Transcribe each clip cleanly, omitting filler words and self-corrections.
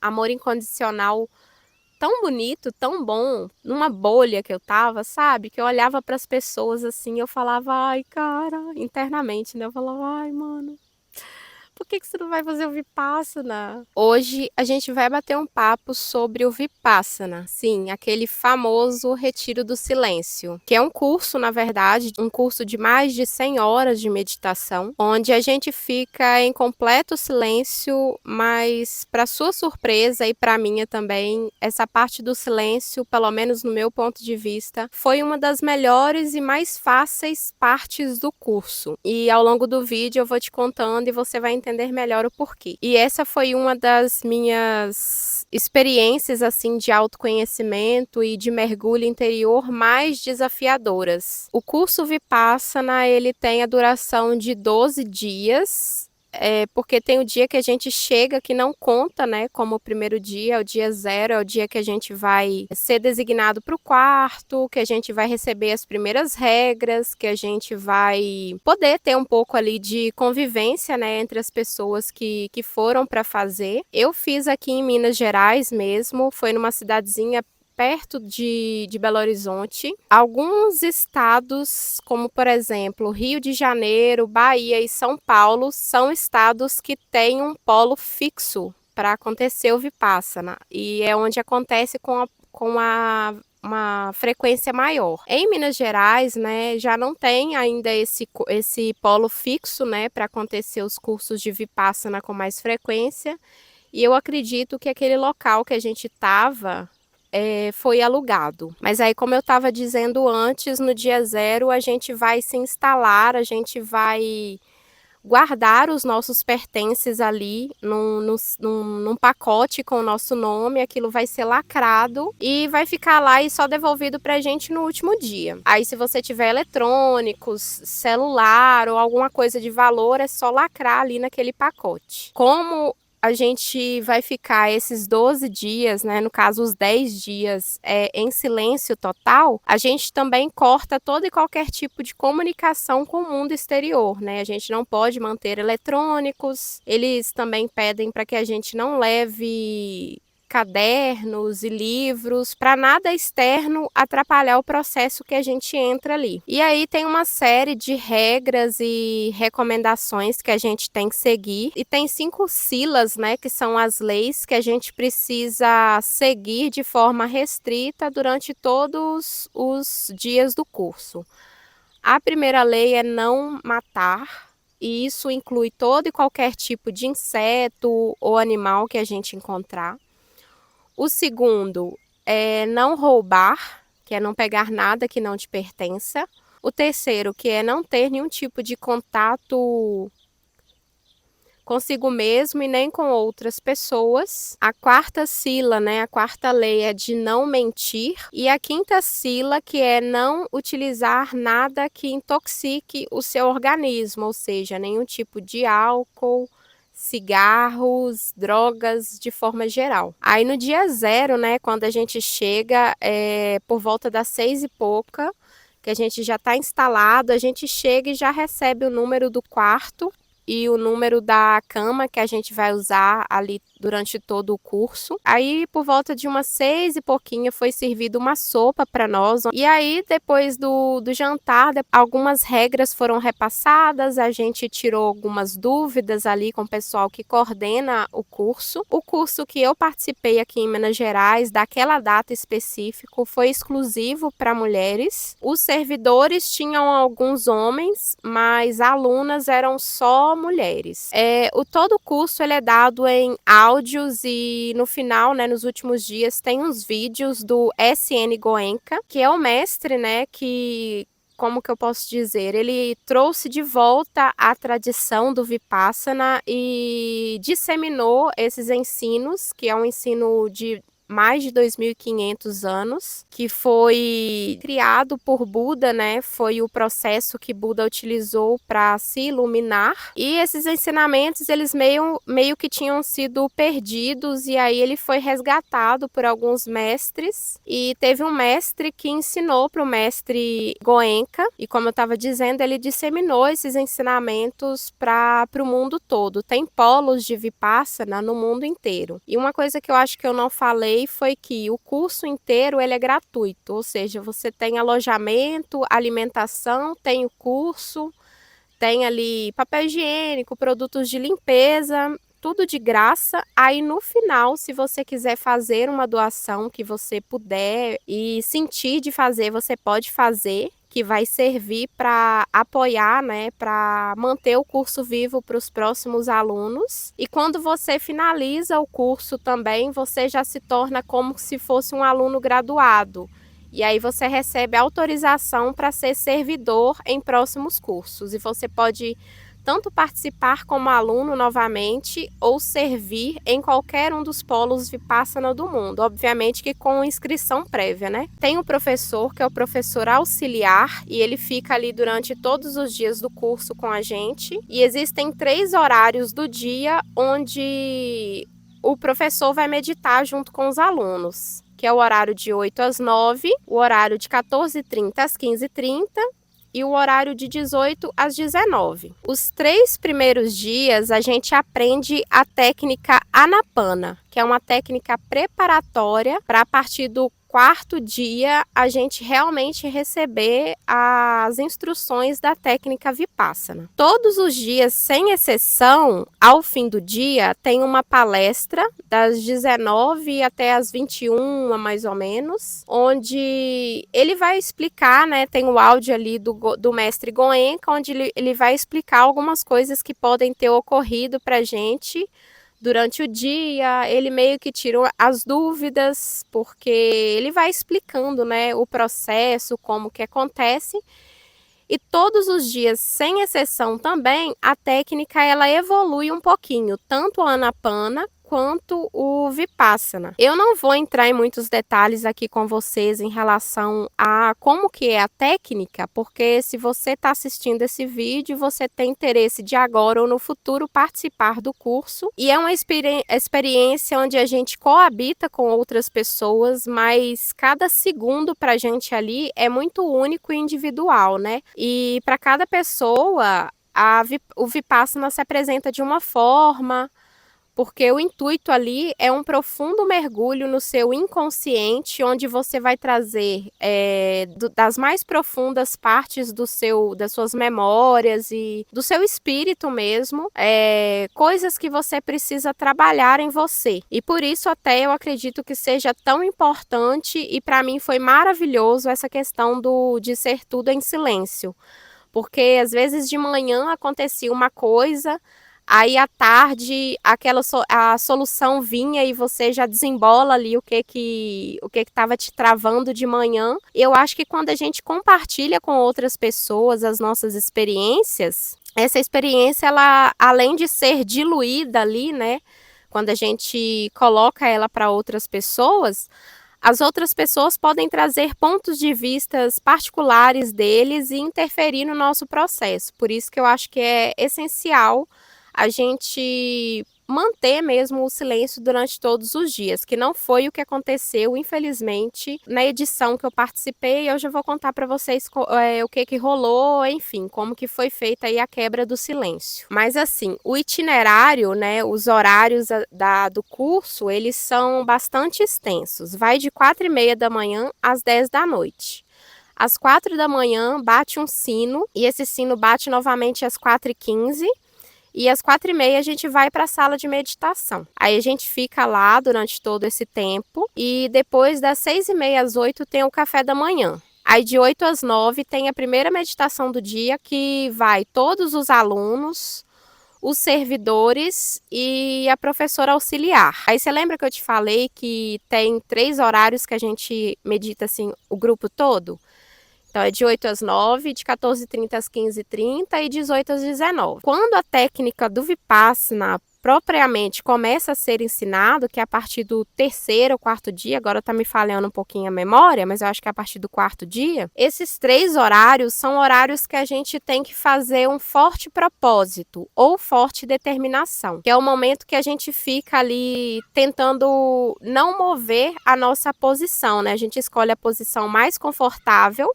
amor incondicional tão bonito, tão bom, numa bolha que eu estava, sabe, que eu olhava para as pessoas, assim, eu falava: "Ai, cara", internamente, né, eu falava: "Ai, mano, por que você não vai fazer o Vipassana?". Hoje a gente vai bater um papo sobre o Vipassana, sim, aquele famoso retiro do silêncio, que é um curso, na verdade, um curso de mais de 100 horas de meditação, onde a gente fica em completo silêncio, mas para sua surpresa e para minha também, essa parte do silêncio, pelo menos no meu ponto de vista, foi uma das melhores e mais fáceis partes do curso. E ao longo do vídeo eu vou te contando e você vai entender melhor o porquê. E essa foi uma das minhas experiências assim de autoconhecimento e de mergulho interior mais desafiadoras. O curso Vipassana, ele tem a duração de 12 dias. Porque tem o dia que a gente chega que não conta, né, como o primeiro dia, é o dia zero, é o dia que a gente vai ser designado para o quarto, que a gente vai receber as primeiras regras, que a gente vai poder ter um pouco ali de convivência, né, entre as pessoas que foram para fazer. Eu fiz aqui em Minas Gerais mesmo, foi numa cidadezinha perto de Belo Horizonte. Alguns estados, como por exemplo Rio de Janeiro, Bahia e São Paulo, são estados que têm um polo fixo para acontecer o Vipassana, e é onde acontece com uma frequência maior. Em Minas Gerais, né, já não tem ainda esse polo fixo, né, para acontecer os cursos de Vipassana com mais frequência, e eu acredito que aquele local que a gente estava foi alugado. Mas aí, como eu estava dizendo antes, no dia zero a gente vai se instalar, a gente vai guardar os nossos pertences ali num pacote com o nosso nome, aquilo vai ser lacrado e vai ficar lá e só devolvido pra gente no último dia. Aí, se você tiver eletrônicos, celular ou alguma coisa de valor, é só lacrar ali naquele pacote. Como a gente vai ficar esses 12 dias, né, no caso os 10 dias, em silêncio total, a gente também corta todo e qualquer tipo de comunicação com o mundo exterior, né? A gente não pode manter eletrônicos, eles também pedem para que a gente não leve cadernos e livros, para nada externo atrapalhar o processo que a gente entra ali. E aí tem uma série de regras e recomendações que a gente tem que seguir, e tem 5 silas, né, que são as leis que a gente precisa seguir de forma restrita durante todos os dias do curso. A primeira lei é não matar, e isso inclui todo e qualquer tipo de inseto ou animal que a gente encontrar. O segundo é não roubar, que é não pegar nada que não te pertença. O terceiro, que é não ter nenhum tipo de contato consigo mesmo e nem com outras pessoas. A quarta sila, né, a quarta lei é de não mentir. E a quinta sila, que é não utilizar nada que intoxique o seu organismo, ou seja, nenhum tipo de álcool, cigarros, drogas de forma geral. Aí no dia zero, né, quando a gente chega, por volta das 6 e pouca, que a gente já está instalado, a gente chega e já recebe o número do quarto e o número da cama que a gente vai usar ali durante todo o curso. Aí, por volta de umas 6 e pouquinho, foi servido uma sopa para nós. E aí, depois do jantar, algumas regras foram repassadas, a gente tirou algumas dúvidas ali com o pessoal que coordena o curso. O curso que eu participei aqui em Minas Gerais, daquela data específica, foi exclusivo para mulheres. Os servidores tinham alguns homens, mas alunas eram só mulheres. Todo o curso ele é dado em áudios, e no final, né, nos últimos dias, tem uns vídeos do S.N. Goenka, que é o mestre, né, que, como que eu posso dizer, ele trouxe de volta a tradição do Vipassana e disseminou esses ensinos, que é um ensino de mais de 2.500 anos, que foi criado por Buda, né? Foi o processo que Buda utilizou para se iluminar. E esses ensinamentos, eles meio que tinham sido perdidos, e aí ele foi resgatado por alguns mestres. E teve um mestre que ensinou para o mestre Goenka, e como eu estava dizendo, ele disseminou esses ensinamentos para o mundo todo. Tem polos de Vipassana no mundo inteiro. E uma coisa que eu acho que eu não falei foi que o curso inteiro ele é gratuito, ou seja, você tem alojamento, alimentação, tem o curso, tem ali papel higiênico, produtos de limpeza, tudo de graça. Aí no final, se você quiser fazer uma doação que você puder e sentir de fazer, você pode fazer, que vai servir para apoiar, né, para manter o curso vivo para os próximos alunos. E quando você finaliza o curso também, você já se torna como se fosse um aluno graduado. E aí você recebe autorização para ser servidor em próximos cursos. E você pode tanto participar como aluno novamente ou servir em qualquer um dos polos Vipassana do mundo, obviamente que com inscrição prévia, né? Tem um professor que é o professor auxiliar e ele fica ali durante todos os dias do curso com a gente, e existem 3 horários do dia onde o professor vai meditar junto com os alunos, que é o horário de 8 às 9, o horário de 14h30 às 15h30 e o horário de 18 às 19. Os 3 primeiros dias a gente aprende a técnica Anapana, que é uma técnica preparatória para a partir do 4º dia a gente realmente receber as instruções da técnica Vipassana. Todos os dias, sem exceção, ao fim do dia, tem uma palestra das 19 até as 21, mais ou menos, onde ele vai explicar, né, tem o áudio ali do mestre Goenka, onde ele vai explicar algumas coisas que podem ter ocorrido para a gente durante o dia. Ele meio que tira as dúvidas, porque ele vai explicando, né, o processo, como que acontece. E todos os dias, sem exceção também, a técnica ela evolui um pouquinho, tanto a Anapana quanto o Vipassana. Eu não vou entrar em muitos detalhes aqui com vocês em relação a como que é a técnica, porque se você está assistindo esse vídeo, você tem interesse de agora ou no futuro participar do curso. E é uma experiência onde a gente coabita com outras pessoas, mas cada segundo para a gente ali é muito único e individual, né? E para cada pessoa, o Vipassana se apresenta de uma forma, porque o intuito ali é um profundo mergulho no seu inconsciente, onde você vai trazer das mais profundas partes das suas memórias e do seu espírito mesmo, coisas que você precisa trabalhar em você. E por isso até eu acredito que seja tão importante, e para mim foi maravilhoso essa questão de ser tudo em silêncio. Porque às vezes de manhã acontecia uma coisa, aí à tarde a solução vinha e você já desembola ali o que estava te travando de manhã. Eu acho que quando a gente compartilha com outras pessoas as nossas experiências, essa experiência, ela, além de ser diluída ali, né, quando a gente coloca ela para outras pessoas, as outras pessoas podem trazer pontos de vistas particulares deles e interferir no nosso processo. Por isso que eu acho que é essencial a gente manter mesmo o silêncio durante todos os dias, que não foi o que aconteceu, infelizmente, na edição que eu participei. Eu já vou contar para vocês o que rolou, enfim, como que foi feita aí a quebra do silêncio. Mas assim, o itinerário, né, os horários do curso, eles são bastante extensos. Vai de 4h30 da manhã às 10 da noite. Às 4 da manhã bate um sino, e esse sino bate novamente às 4h15. E às 4h30 a gente vai para a sala de meditação. Aí a gente fica lá durante todo esse tempo. E depois das 6h30 às 8 tem o café da manhã. Aí de 8 às 9 tem a primeira meditação do dia, que vai todos os alunos, os servidores e a professora auxiliar. Aí você lembra que eu te falei que tem 3 horários que a gente medita assim, o grupo todo? Então, é de 8 às 9, de 14h30 às 15h30 e 18 às 19. Quando a técnica do Vipassana propriamente começa a ser ensinado, que é a partir do 3º ou 4º dia, agora tá me falhando um pouquinho a memória, mas eu acho que é a partir do 4º dia, esses 3 horários são horários que a gente tem que fazer um forte propósito ou forte determinação, que é o momento que a gente fica ali tentando não mover a nossa posição, né? A gente escolhe a posição mais confortável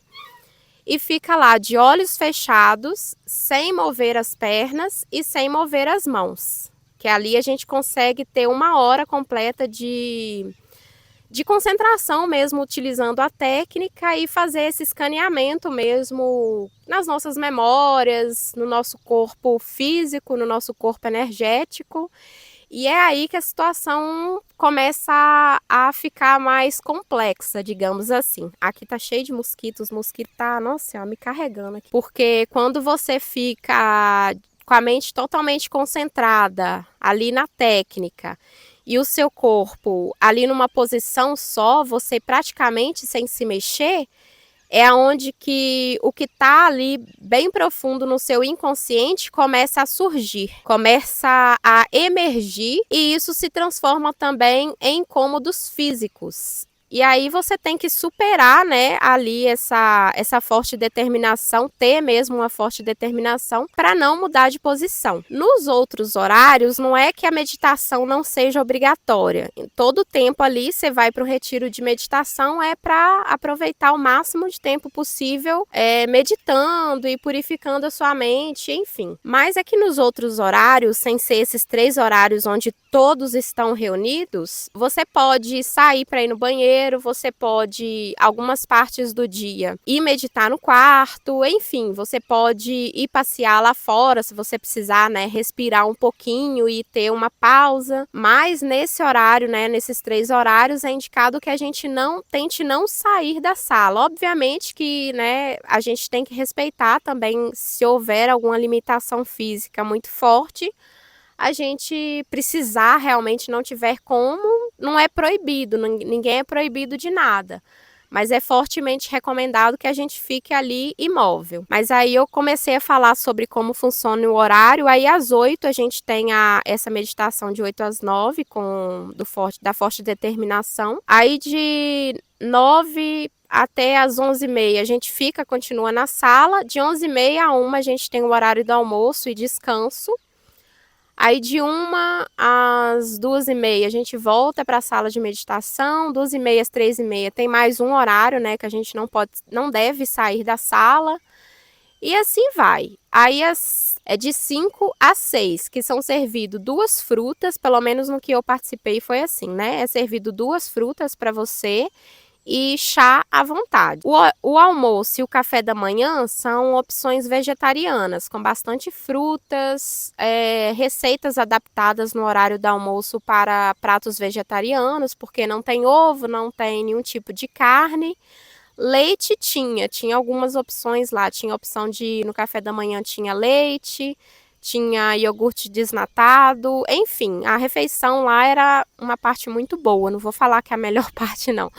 e fica lá de olhos fechados, sem mover as pernas e sem mover as mãos. Que ali a gente consegue ter 1 hora completa de concentração mesmo, utilizando a técnica e fazer esse escaneamento mesmo nas nossas memórias, no nosso corpo físico, no nosso corpo energético. E é aí que a situação começa a ficar mais complexa, digamos assim. Aqui tá cheio de mosquitos, o mosquito tá, nossa senhora, me carregando aqui. Porque quando você fica com a mente totalmente concentrada ali na técnica e o seu corpo ali numa posição só, você praticamente sem se mexer, é aonde que o que está ali bem profundo no seu inconsciente começa a surgir, começa a emergir e isso se transforma também em incômodos físicos. E aí você tem que superar, né, ali essa forte determinação, ter mesmo uma forte determinação para não mudar de posição. Nos outros horários, não é que a meditação não seja obrigatória. Em todo tempo ali, você vai para o retiro de meditação, é para aproveitar o máximo de tempo possível meditando e purificando a sua mente, enfim. Mas é que nos outros horários, sem ser esses 3 horários onde todos estão reunidos, você pode sair para ir no banheiro, você pode, algumas partes do dia, ir meditar no quarto, enfim, você pode ir passear lá fora, se você precisar, né, respirar um pouquinho e ter uma pausa, mas nesse horário, né, nesses 3 horários, é indicado que a gente tente não sair da sala. Obviamente que, né, a gente tem que respeitar também, se houver alguma limitação física muito forte, a gente precisar realmente, não tiver como, não é proibido, ninguém é proibido de nada. Mas é fortemente recomendado que a gente fique ali imóvel. Mas aí eu comecei a falar sobre como funciona o horário, aí às 8 a gente tem essa meditação de 8 às 9, da forte determinação. Aí de 9 até às 11h30 a gente continua na sala, de 11h30 a 1 a gente tem o horário do almoço e descanso. Aí de 1 às 2h30 a gente volta para a sala de meditação, 2h30 às 3h30 tem mais um horário, né, que a gente não deve sair da sala, e assim vai. Aí é de 5 às 6, que são servido 2 frutas, pelo menos no que eu participei foi assim, né, é servido 2 frutas para você, e chá à vontade. O almoço e o café da manhã são opções vegetarianas, com bastante frutas, receitas adaptadas no horário do almoço para pratos vegetarianos, porque não tem ovo, não tem nenhum tipo de carne. Leite tinha algumas opções lá, tinha opção no café da manhã tinha leite, tinha iogurte desnatado, enfim, a refeição lá era uma parte muito boa, não vou falar que é a melhor parte não,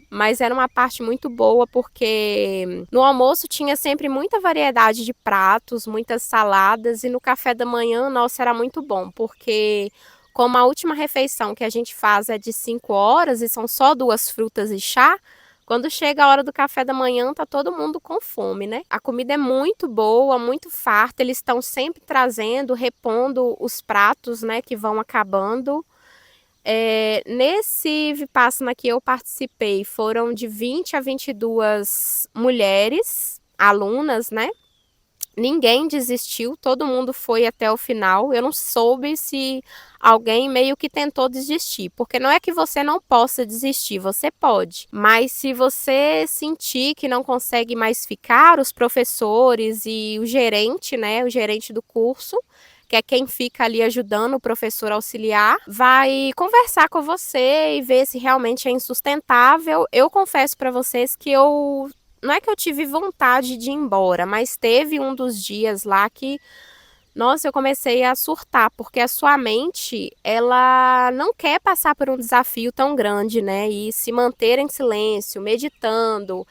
mas era uma parte muito boa porque no almoço tinha sempre muita variedade de pratos, muitas saladas, e no café da manhã, nossa, era muito bom, porque como a última refeição que a gente faz é de 5 horas e são só 2 frutas e chá, quando chega a hora do café da manhã, tá todo mundo com fome, né? A comida é muito boa, muito farta, eles estão sempre trazendo, repondo os pratos, né, que vão acabando. Nesse Vipassana que eu participei, foram de 20 a 22 mulheres, alunas, né? Ninguém desistiu, todo mundo foi até o final. Eu não soube se alguém meio que tentou desistir, porque não é que você não possa desistir, você pode. Mas se você sentir que não consegue mais ficar, os professores e o gerente, né, o gerente do curso, que é quem fica ali ajudando o professor auxiliar, vai conversar com você e ver se realmente é insustentável. Eu confesso para vocês que não é que eu tive vontade de ir embora, mas teve um dos dias lá que, nossa, eu comecei a surtar, porque a sua mente, ela não quer passar por um desafio tão grande, né? E se manter em silêncio, meditando,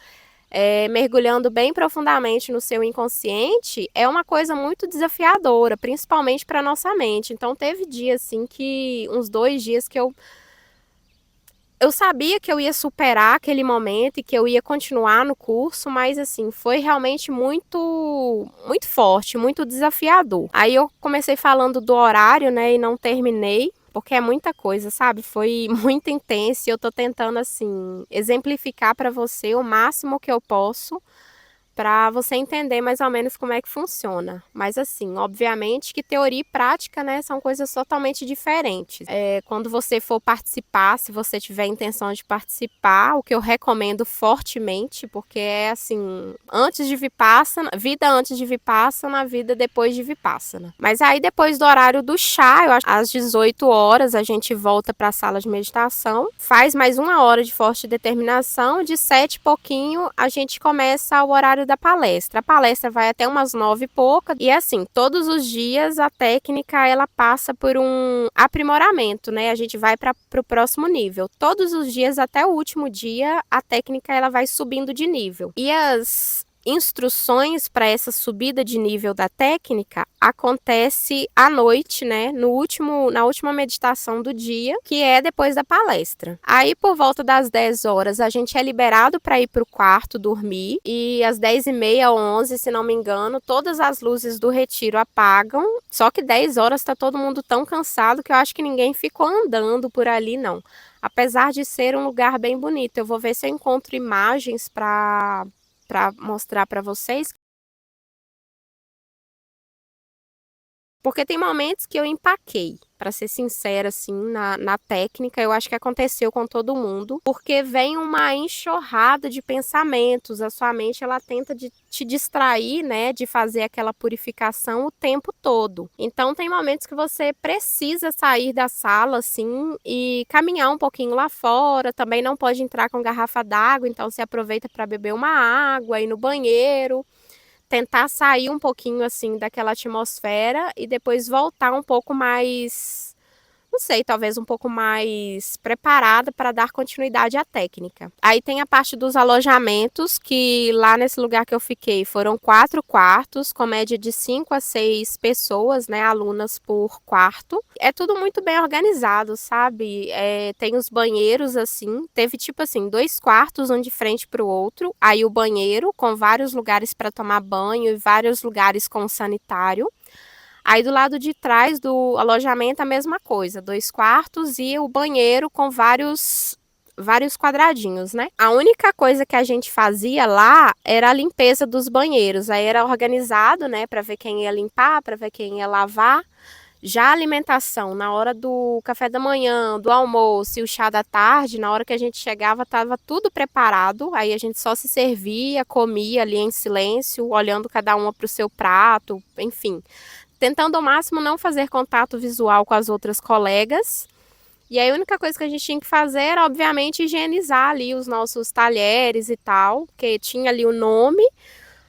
mergulhando bem profundamente no seu inconsciente, é uma coisa muito desafiadora, principalmente para nossa mente. Então teve dias assim que uns 2 dias que eu sabia que eu ia superar aquele momento e que eu ia continuar no curso, mas assim, foi realmente muito forte, muito desafiador. Aí eu comecei falando do horário, né, e não terminei, porque é muita coisa, sabe? Foi muito intenso e eu tô tentando assim exemplificar para você o máximo que eu posso para você entender mais ou menos como é que funciona. Mas assim, obviamente que teoria e prática, né, são coisas totalmente diferentes. Quando você for participar, se você tiver intenção de participar, o que eu recomendo fortemente, porque é assim, antes de Vipassana, vida antes de Vipassana, vida depois de Vipassana. Mas aí depois do horário do chá, eu acho, às 18 horas, a gente volta para a sala de meditação, faz mais 1 hora de forte determinação, de 7 e pouquinho, a gente começa o horário da palestra. A palestra vai até umas 9 e pouca e assim, todos os dias a técnica ela passa por um aprimoramento, né? A gente vai para o próximo nível. Todos os dias até o último dia a técnica ela vai subindo de nível. E as instruções para essa subida de nível da técnica acontece à noite, né, na última meditação do dia, que é depois da palestra. Aí por volta das 10 horas a gente é liberado para ir para o quarto dormir e às 10h30 ou 11, se não me engano, todas as luzes do retiro apagam. Só que 10 horas está todo mundo tão cansado que eu acho que ninguém ficou andando por ali não. Apesar de ser um lugar bem bonito, eu vou ver se eu encontro imagens para mostrar para vocês. Porque tem momentos que eu empaquei, para ser sincera, assim, na técnica, eu acho que aconteceu com todo mundo, porque vem uma enxurrada de pensamentos, a sua mente, ela tenta te distrair, né, de fazer aquela purificação o tempo todo. Então, tem momentos que você precisa sair da sala, assim, e caminhar um pouquinho lá fora, também não pode entrar com garrafa d'água, então você aproveita para beber uma água, ir no banheiro, tentar sair um pouquinho, assim, daquela atmosfera e depois voltar um pouco mais, não sei, talvez um pouco mais preparada para dar continuidade à técnica. Aí tem a parte dos alojamentos, que lá nesse lugar que eu fiquei foram 4 quartos, com média de 5 a 6 pessoas, né, alunas por quarto. É tudo muito bem organizado, sabe? Tem os banheiros, assim, teve tipo assim, 2 quartos, um de frente para o outro, aí o banheiro com vários lugares para tomar banho e vários lugares com sanitário. Aí do lado de trás do alojamento a mesma coisa, 2 quartos e o banheiro com vários quadradinhos, né? A única coisa que a gente fazia lá era a limpeza dos banheiros. Aí era organizado, né, para ver quem ia limpar, para ver quem ia lavar. Já a alimentação, na hora do café da manhã, do almoço e o chá da tarde, na hora que a gente chegava, estava tudo preparado. Aí a gente só se servia, comia ali em silêncio, olhando cada uma para o seu prato, enfim, tentando ao máximo não fazer contato visual com as outras colegas. E aí a única coisa que a gente tinha que fazer era, obviamente, higienizar ali os nossos talheres e tal, porque tinha ali o nome,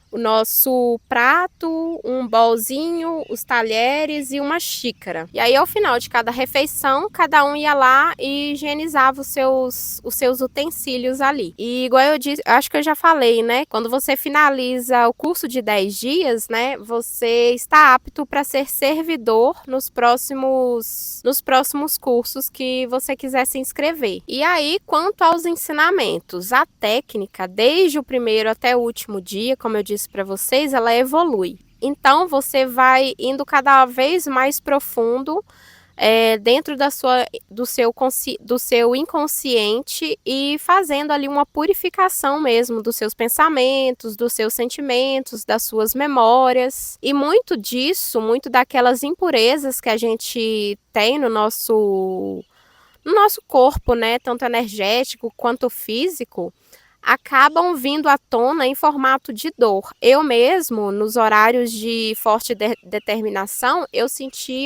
o nosso prato, um bolzinho, os talheres e uma xícara. E aí, ao final de cada refeição, cada um ia lá e higienizava os seus utensílios ali. E igual eu disse, acho que eu já falei, né? Quando você finaliza o curso de 10 dias, né? Você está apto para ser servidor nos próximos cursos que você quiser se inscrever. E aí, quanto aos ensinamentos, a técnica, desde o primeiro até o último dia, como eu disse para vocês, ela evolui. Então, você vai indo cada vez mais profundo dentro do seu inconsciente e fazendo ali uma purificação mesmo dos seus pensamentos, dos seus sentimentos, das suas memórias. E muito disso, muito daquelas impurezas que a gente tem no nosso corpo, né, tanto energético quanto físico, acabam vindo à tona em formato de dor. Eu mesmo, nos horários de forte determinação, eu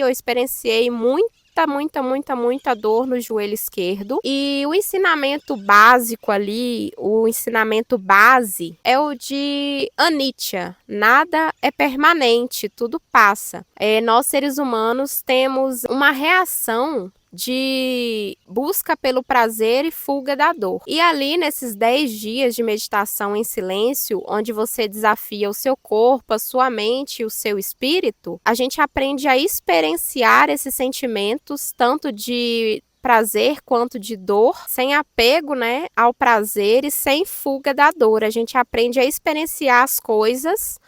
experienciei muita dor no joelho esquerdo. E o ensinamento básico ali, o ensinamento base, é o de Anicca. Nada é permanente, tudo passa. Nós, seres humanos, temos uma reação de busca pelo prazer e fuga da dor. E ali nesses 10 dias de meditação em silêncio, onde você desafia o seu corpo, a sua mente e o seu espírito, a gente aprende a experienciar esses sentimentos, tanto de prazer quanto de dor, sem apego, né, ao prazer e sem fuga da dor. A gente aprende a experienciar as coisas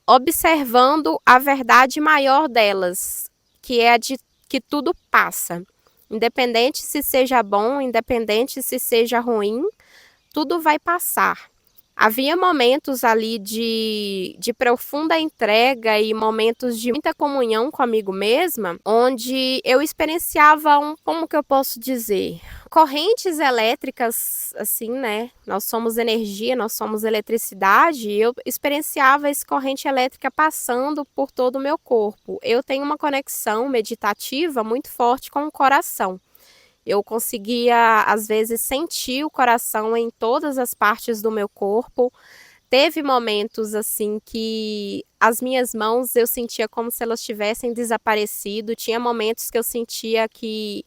observando a verdade maior delas, que é a de que tudo passa. Independente se seja bom, independente se seja ruim, tudo vai passar. Havia momentos ali de profunda entrega e momentos de muita comunhão comigo mesma, onde eu experienciava como que eu posso dizer? Correntes elétricas, assim, né? Nós somos energia, nós somos eletricidade, e eu experienciava essa corrente elétrica passando por todo o meu corpo. Eu tenho uma conexão meditativa muito forte com o coração. Eu conseguia, às vezes, sentir o coração em todas as partes do meu corpo. Teve momentos, assim, que as minhas mãos eu sentia como se elas tivessem desaparecido. Tinha momentos que eu sentia que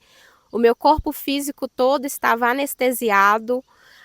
o meu corpo físico todo estava anestesiado,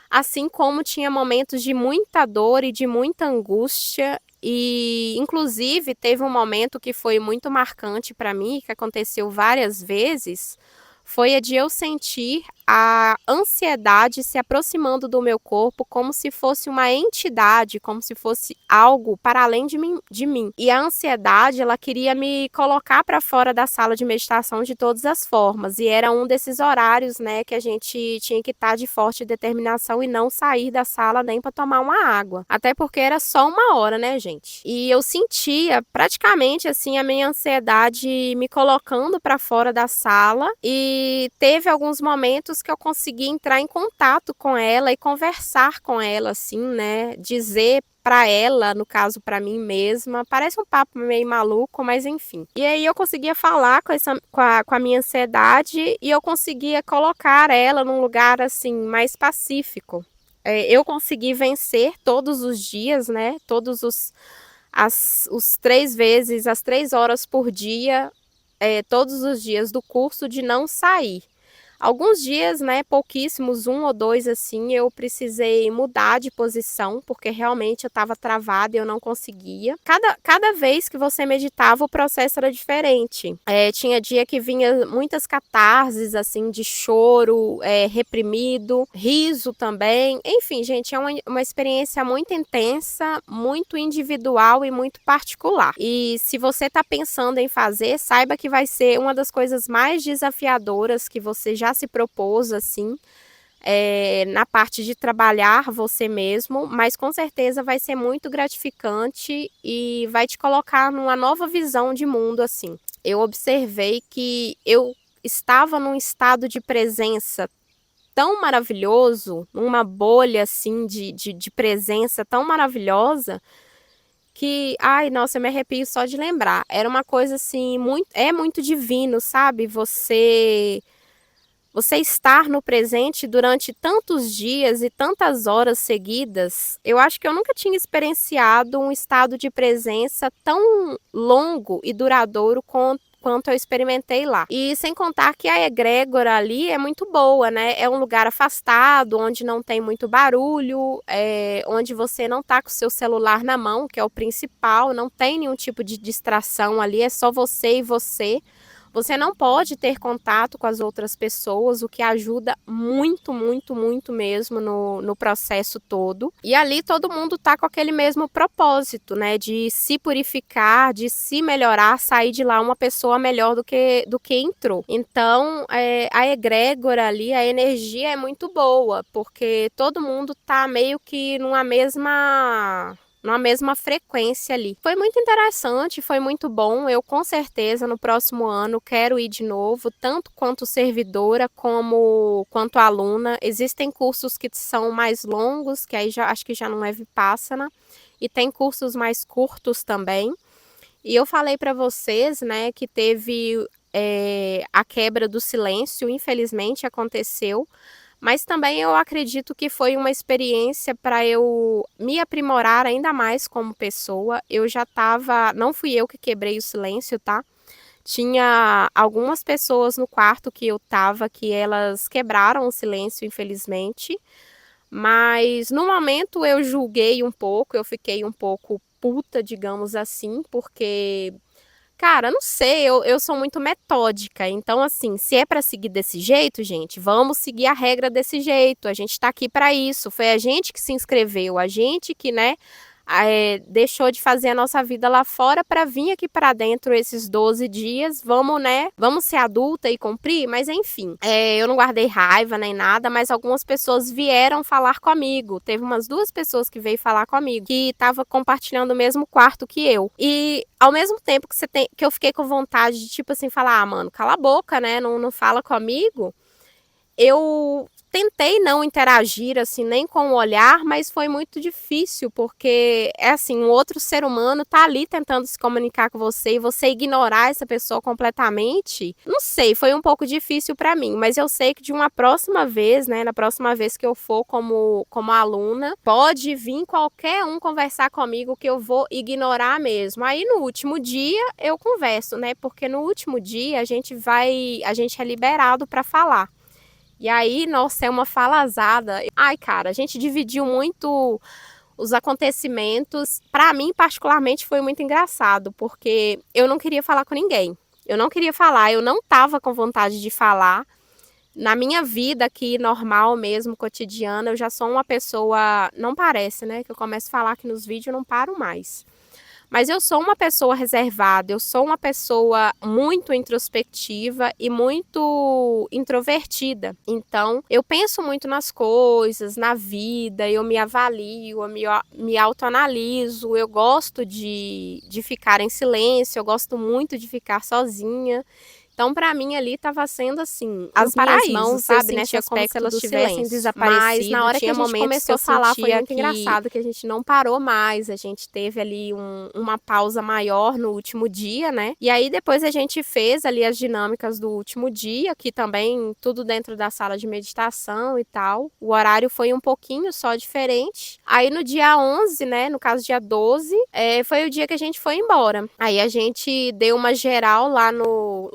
assim como tinha momentos de muita dor e de muita angústia. E, inclusive, teve um momento que foi muito marcante para mim, que aconteceu várias vezes, foi a de eu sentir a ansiedade se aproximando do meu corpo como se fosse uma entidade, como se fosse algo para além de mim. E a ansiedade, ela queria me colocar para fora da sala de meditação de todas as formas. E era um desses horários, né, que a gente tinha que estar de forte determinação e não sair da sala nem para tomar uma água. Até porque era só 1 hora, né, gente? E eu sentia praticamente assim a minha ansiedade me colocando para fora da sala, e teve alguns momentos que eu consegui entrar em contato com ela e conversar com ela, assim, né? Dizer para ela, no caso para mim mesma, parece um papo meio maluco, mas enfim. E aí eu conseguia falar com a minha ansiedade, e eu conseguia colocar ela num lugar assim mais pacífico. Eu consegui vencer todos os dias, né? Os 3 vezes, as 3 horas por dia, todos os dias do curso, de não sair. Alguns dias, né, pouquíssimos, 1 ou 2, assim, eu precisei mudar de posição, porque realmente eu estava travada e eu não conseguia. Cada vez que você meditava, o processo era diferente. Tinha dia que vinha muitas catarses, assim, de choro, reprimido, riso também. Enfim, gente, é uma experiência muito intensa, muito individual e muito particular. E se você está pensando em fazer, saiba que vai ser uma das coisas mais desafiadoras que você já se propôs, assim, na parte de trabalhar você mesmo, mas com certeza vai ser muito gratificante e vai te colocar numa nova visão de mundo, assim. Eu observei que eu estava num estado de presença tão maravilhoso, numa bolha, assim, de presença tão maravilhosa, que, ai, nossa, eu me arrepio só de lembrar. Era uma coisa, assim, muito divino, sabe? Você estar no presente durante tantos dias e tantas horas seguidas. Eu acho que eu nunca tinha experienciado um estado de presença tão longo e duradouro quanto eu experimentei lá. E sem contar que a egrégora ali é muito boa, né? É um lugar afastado, onde não tem muito barulho, onde você não tá com o seu celular na mão, que é o principal, não tem nenhum tipo de distração ali, é só você e você. Você não pode ter contato com as outras pessoas, o que ajuda muito, muito, muito mesmo no processo todo. E ali todo mundo tá com aquele mesmo propósito, né? De se purificar, de se melhorar, sair de lá uma pessoa melhor do que entrou. Então, a egrégora ali, a energia é muito boa, porque todo mundo tá meio que numa mesma frequência ali. Foi muito interessante, foi muito bom. Eu com certeza no próximo ano quero ir de novo, tanto quanto servidora quanto aluna. Existem cursos que são mais longos, que aí acho que já não é Vipassana, e tem cursos mais curtos também. E eu falei para vocês, né, que teve a quebra do silêncio, infelizmente aconteceu. Mas também eu acredito que foi uma experiência para eu me aprimorar ainda mais como pessoa. Eu já estava, não fui eu que quebrei o silêncio, tá? Tinha algumas pessoas no quarto que eu estava que elas quebraram o silêncio, infelizmente, mas no momento eu julguei um pouco, eu fiquei um pouco puta, digamos assim, porque, cara, não sei, eu sou muito metódica, então assim, se é pra seguir desse jeito, gente, vamos seguir a regra desse jeito, a gente tá aqui pra isso, foi a gente que se inscreveu, a gente que, né, deixou de fazer a nossa vida lá fora para vir aqui para dentro esses 12 dias, vamos, né, vamos ser adulta e cumprir, mas enfim, eu não guardei raiva nem nada, mas algumas pessoas vieram falar comigo, teve umas 2 pessoas que veio falar comigo, que estava compartilhando o mesmo quarto que eu, e ao mesmo tempo que eu fiquei com vontade de, tipo assim, falar, ah, mano, cala a boca, né, não fala comigo, eu tentei não interagir, assim, nem com o olhar, mas foi muito difícil, porque é assim, um outro ser humano tá ali tentando se comunicar com você e você ignorar essa pessoa completamente, não sei, foi um pouco difícil para mim, mas eu sei que de uma próxima vez, né, na próxima vez que eu for como aluna, pode vir qualquer um conversar comigo que eu vou ignorar mesmo. Aí no último dia eu converso, né, porque no último dia a gente é liberado para falar. E aí, nossa, é uma falazada. Ai, cara, a gente dividiu muito os acontecimentos. Para mim, particularmente, foi muito engraçado, porque eu não queria falar com ninguém. Eu não queria falar, eu não estava com vontade de falar. Na minha vida aqui, normal mesmo, cotidiana, eu já sou uma pessoa. Não parece, né? Que eu começo a falar aqui nos vídeos, eu não paro mais. Mas eu sou uma pessoa reservada, eu sou uma pessoa muito introspectiva e muito introvertida. Então, eu penso muito nas coisas, na vida, eu me avalio, me autoanaliso, eu gosto de ficar em silêncio, eu gosto muito de ficar sozinha. Então, para mim ali estava sendo assim, as minhas mãos, sabe, nesse aspecto como se elas tivessem desaparecido. Mas na hora que a gente começou a falar foi muito engraçado, que a gente não parou mais, a gente teve ali uma pausa maior no último dia, né? E aí depois a gente fez ali as dinâmicas do último dia, que também tudo dentro da sala de meditação e tal. O horário foi um pouquinho só diferente. Aí no dia 11, né, no caso dia 12, foi o dia que a gente foi embora. Aí a gente deu uma geral lá no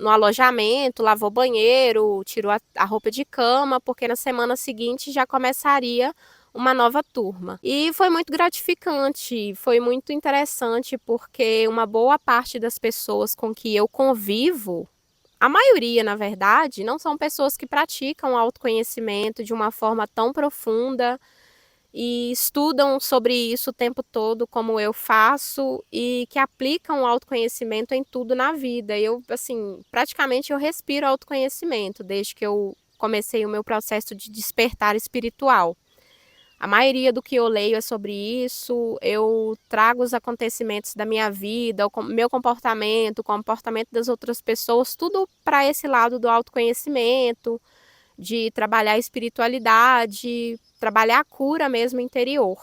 alojamento, lavou banheiro, tirou a roupa de cama, porque na semana seguinte já começaria uma nova turma. E foi muito gratificante, foi muito interessante, porque uma boa parte das pessoas com que eu convivo, a maioria, na verdade, não são pessoas que praticam autoconhecimento de uma forma tão profunda e estudam sobre isso o tempo todo, como eu faço, e que aplicam o autoconhecimento em tudo na vida. Eu, assim, praticamente eu respiro autoconhecimento desde que eu comecei o meu processo de despertar espiritual. A maioria do que eu leio é sobre isso, eu trago os acontecimentos da minha vida, o meu comportamento, o comportamento das outras pessoas, tudo para esse lado do autoconhecimento, de trabalhar a espiritualidade, trabalhar a cura mesmo interior.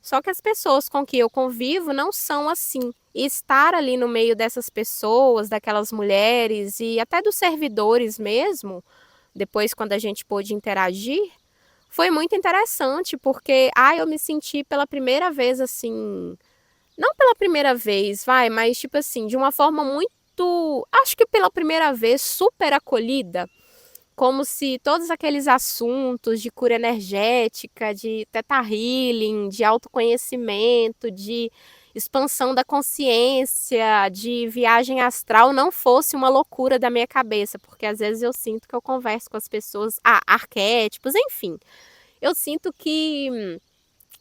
Só que as pessoas com que eu convivo não são assim. E estar ali no meio dessas pessoas, daquelas mulheres e até dos servidores mesmo, depois quando a gente pôde interagir, foi muito interessante, porque eu me senti pela primeira vez assim, não pela primeira vez, mas tipo assim, de uma forma muito, acho que pela primeira vez super acolhida, como se todos aqueles assuntos de cura energética, de Theta Healing, de autoconhecimento, de expansão da consciência, de viagem astral, não fosse uma loucura da minha cabeça, porque às vezes eu sinto que eu converso com as pessoas, arquétipos, enfim. Eu sinto que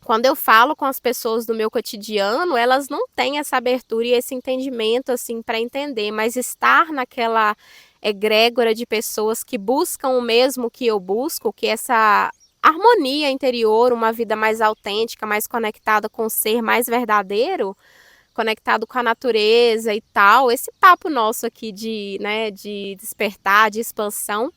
quando eu falo com as pessoas do meu cotidiano, elas não têm essa abertura e esse entendimento assim para entender, mas estar naquela egrégora de pessoas que buscam o mesmo que eu busco, que é essa harmonia interior, uma vida mais autêntica, mais conectada com o ser mais verdadeiro, conectado com a natureza e tal. Esse papo nosso aqui de, né, de despertar, de expansão,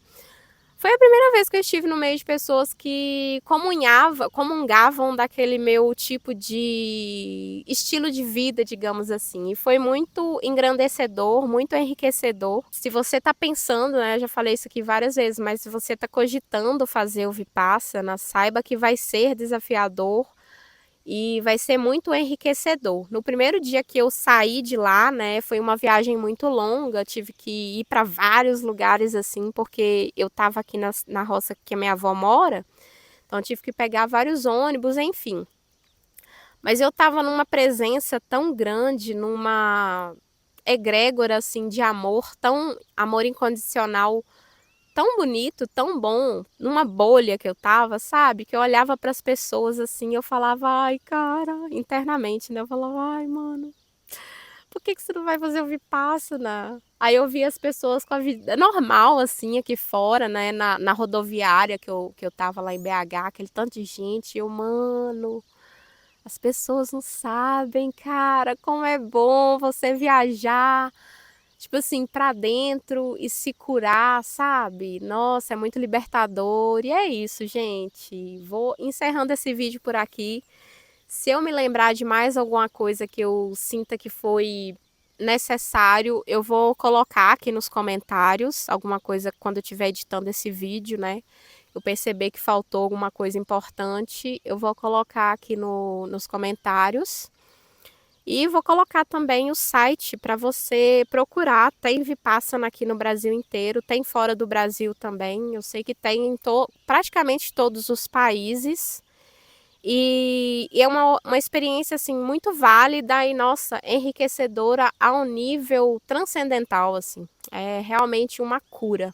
foi a primeira vez que eu estive no meio de pessoas que comungavam daquele meu tipo de estilo de vida, digamos assim. E foi muito engrandecedor, muito enriquecedor. Se você está pensando, né, eu já falei isso aqui várias vezes, mas se você está cogitando fazer o Vipassana, saiba que vai ser desafiador e vai ser muito enriquecedor. No primeiro dia que eu saí de lá, né, foi uma viagem muito longa, tive que ir para vários lugares assim, porque eu estava aqui na roça que a minha avó mora, então tive que pegar vários ônibus, enfim. Mas eu estava numa presença tão grande, numa egrégora assim de amor, tão amor incondicional, tão bonito, tão bom, numa bolha que eu estava, sabe? Que eu olhava para as pessoas assim, eu falava, ai, cara, internamente, né? Eu falava, ai, mano, por que que você não vai fazer o Vipassana? Aí eu via as pessoas com a vida normal, assim, aqui fora, né? Na rodoviária que eu tava lá em BH, aquele tanto de gente, e eu, mano. As pessoas não sabem, cara, como é bom você viajar, tipo assim, pra dentro e se curar, sabe? Nossa, é muito libertador. E é isso, gente. Vou encerrando esse vídeo por aqui. Se eu me lembrar de mais alguma coisa que eu sinta que foi necessário, eu vou colocar aqui nos comentários, alguma coisa quando eu estiver editando esse vídeo, né? Eu perceber que faltou alguma coisa importante, eu vou colocar aqui nos comentários. E vou colocar também o site para você procurar. Tem Vipassana aqui no Brasil inteiro, tem fora do Brasil também. Eu sei que tem em praticamente todos os países. E é uma experiência assim muito válida e, nossa, enriquecedora a um nível transcendental, assim. É realmente uma cura.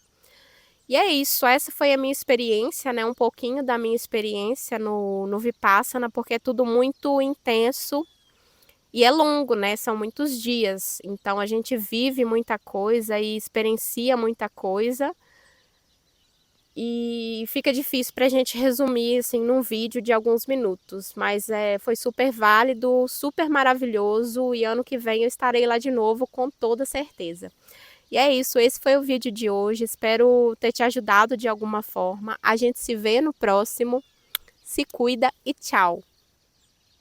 E é isso, essa foi a minha experiência, né? Um pouquinho da minha experiência no Vipassana, porque é tudo muito intenso e é longo, né? São muitos dias. Então a gente vive muita coisa e experiencia muita coisa. E fica difícil para a gente resumir assim num vídeo de alguns minutos, mas foi super válido, super maravilhoso e ano que vem eu estarei lá de novo com toda certeza. E é isso, esse foi o vídeo de hoje, espero ter te ajudado de alguma forma. A gente se vê no próximo, se cuida e tchau!